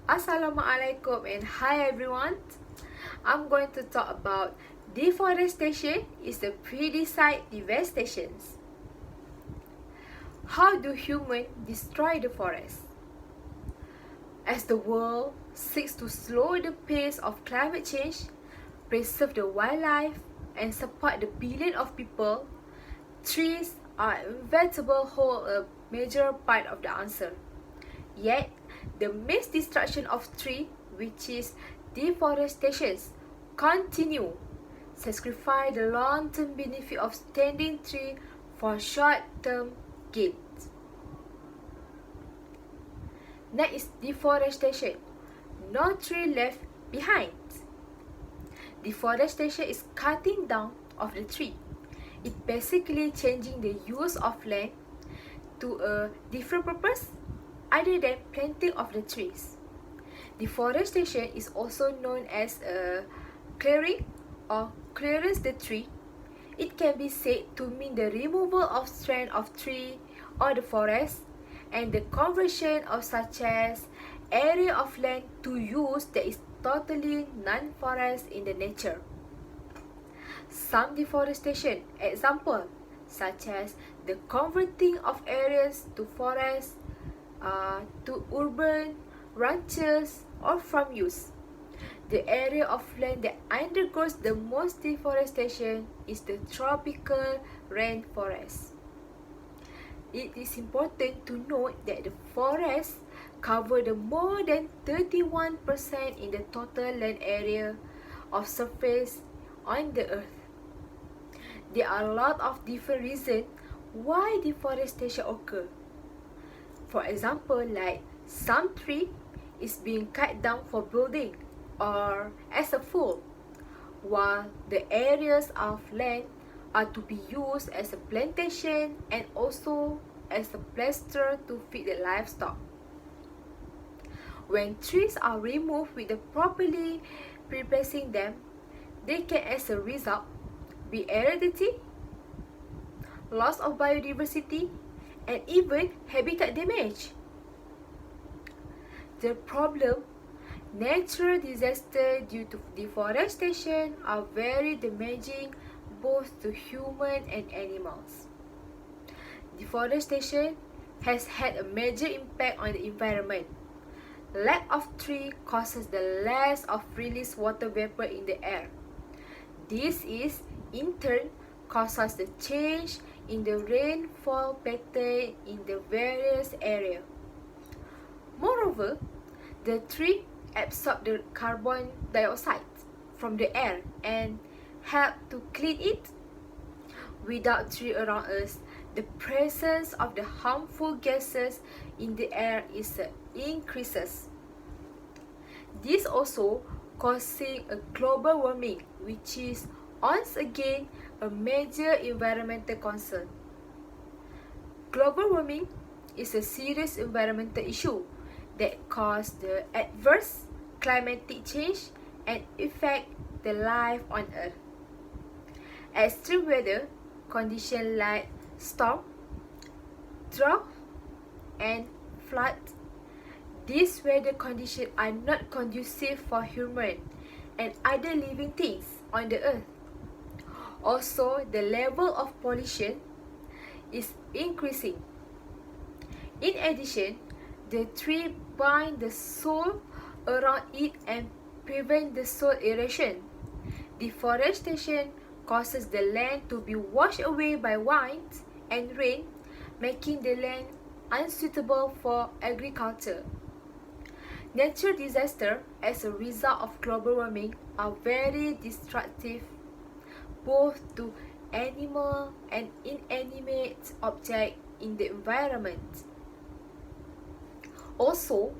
Assalamualaikum and hi everyone. I'm going to talk about deforestation is the pesticide devastations. How do humans destroy the forest? As the world seeks to slow the pace of climate change, preserve the wildlife, and support the billion of people, trees are inevitable hold a major part of the answer. Yet, the mass destruction of trees, which is deforestation, continue, sacrifice the long-term benefit of standing tree for short-term gains. Next is deforestation. No tree left behind. Deforestation is cutting down of the tree. It basically changing the use of land to a different purpose other than planting of the trees. Deforestation is also known as clearing or clearance the tree. It can be said to mean the removal of strand of tree or the forest and the conversion of such as area of land to use that is totally non-forest in the nature. Some deforestation example such as the converting of areas to forest, to urban, ranches or farm use. The area of land that undergoes the most deforestation is the tropical rainforest. It is important to note that the forests cover the more than 31% in the total land area of surface on the earth. There are a lot of different reasons why deforestation occurs. For example, like some tree is being cut down for building or as a fuel, while the areas of land are to be used as a plantation and also as a pasture to feed the livestock. When trees are removed with the properly replacing them, they can as a result be aridity, loss of biodiversity, and even habitat damage. The problem, natural disasters due to deforestation are very damaging both to human and animals. Deforestation has had a major impact on the environment. Lack of tree causes the loss of released water vapor in the air. This is, in turn, causes the change in the rainfall pattern in the various areas. Moreover, the tree absorb the carbon dioxide from the air and help to clean it. Without tree around us, the presence of the harmful gases in the air is increases. This also causing a global warming, which is once again a major environmental concern. Global warming is a serious environmental issue that causes the adverse climatic change and affect the life on Earth. Extreme weather conditions like storm, drought, and flood. These weather conditions are not conducive for human and other living things on the earth. Also, the level of pollution is increasing. In addition, the tree bind the soil around it and prevent the soil erosion. Deforestation causes the land to be washed away by wind and rain, making the land unsuitable for agriculture. Natural disasters as a result of global warming are very destructive both to animal and inanimate objects in the environment. Also,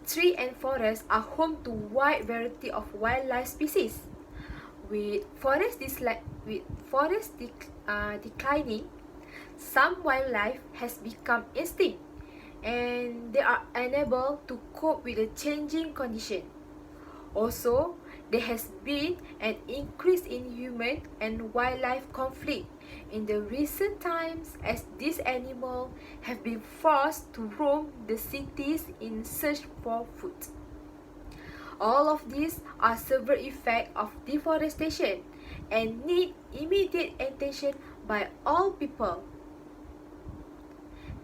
trees and forests are home to wide variety of wildlife species. With forest declining, some wildlife has become extinct and they are unable to cope with the changing condition. Also, there has been an increase in human and wildlife conflict in the recent times as these animals have been forced to roam the cities in search for food. All of these are severe effects of deforestation and need immediate attention by all people.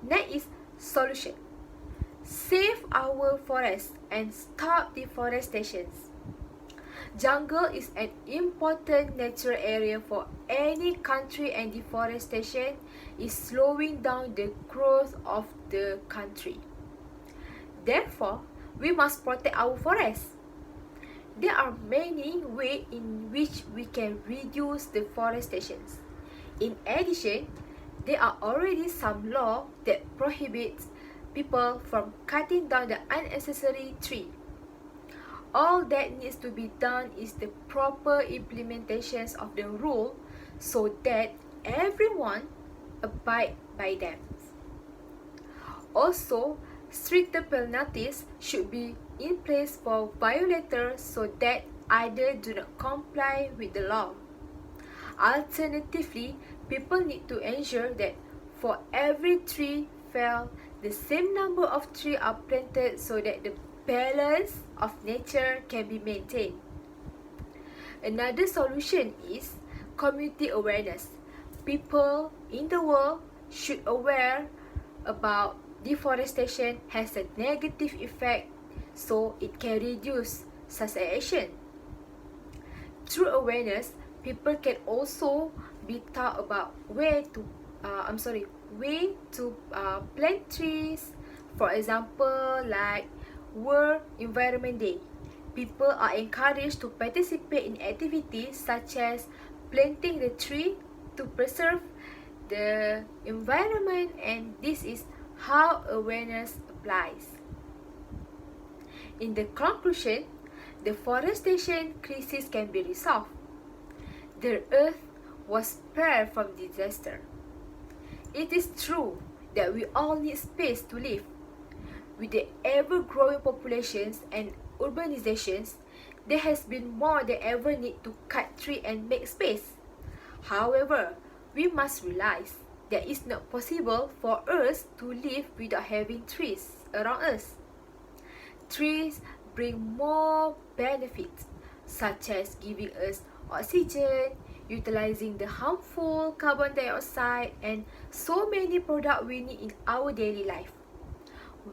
Next is solution. Save our forests and stop deforestation. Jungle is an important natural area for any country, and deforestation is slowing down the growth of the country. Therefore, we must protect our forests. There are many ways in which we can reduce deforestation. In addition, there are already some laws that prohibit people from cutting down the unnecessary tree. All that needs to be done is the proper implementations of the rule so that everyone abide by them. Also, stricter penalties should be in place for violators so that others do not comply with the law. Alternatively, people need to ensure that for every tree felled, the same number of trees are planted so that the balance of nature can be maintained. Another solution is community awareness. People in the world should aware about deforestation has a negative effect, so it can reduce such action. Through awareness, people can also be taught about way to plant trees. For example, like World Environment Day, people are encouraged to participate in activities such as planting the tree to preserve the environment, and this is how awareness applies. In the conclusion, deforestation crisis can be resolved. The earth was spared from disaster. It is true that we all need space to live. With the ever-growing populations and urbanizations, there has been more than ever need to cut trees and make space. However, we must realize that it's not possible for us to live without having trees around us. Trees bring more benefits, such as giving us oxygen, utilizing the harmful carbon dioxide, and so many products we need in our daily life.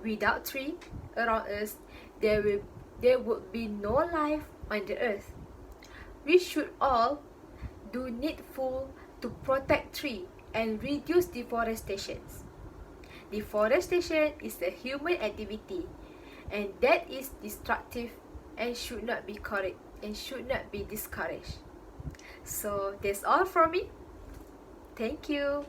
Without trees around us, there would be no life on the earth. We should all do needful to protect trees and reduce deforestation. Deforestation is a human activity, and that is destructive and should not be discouraged. So that's all from me. Thank you.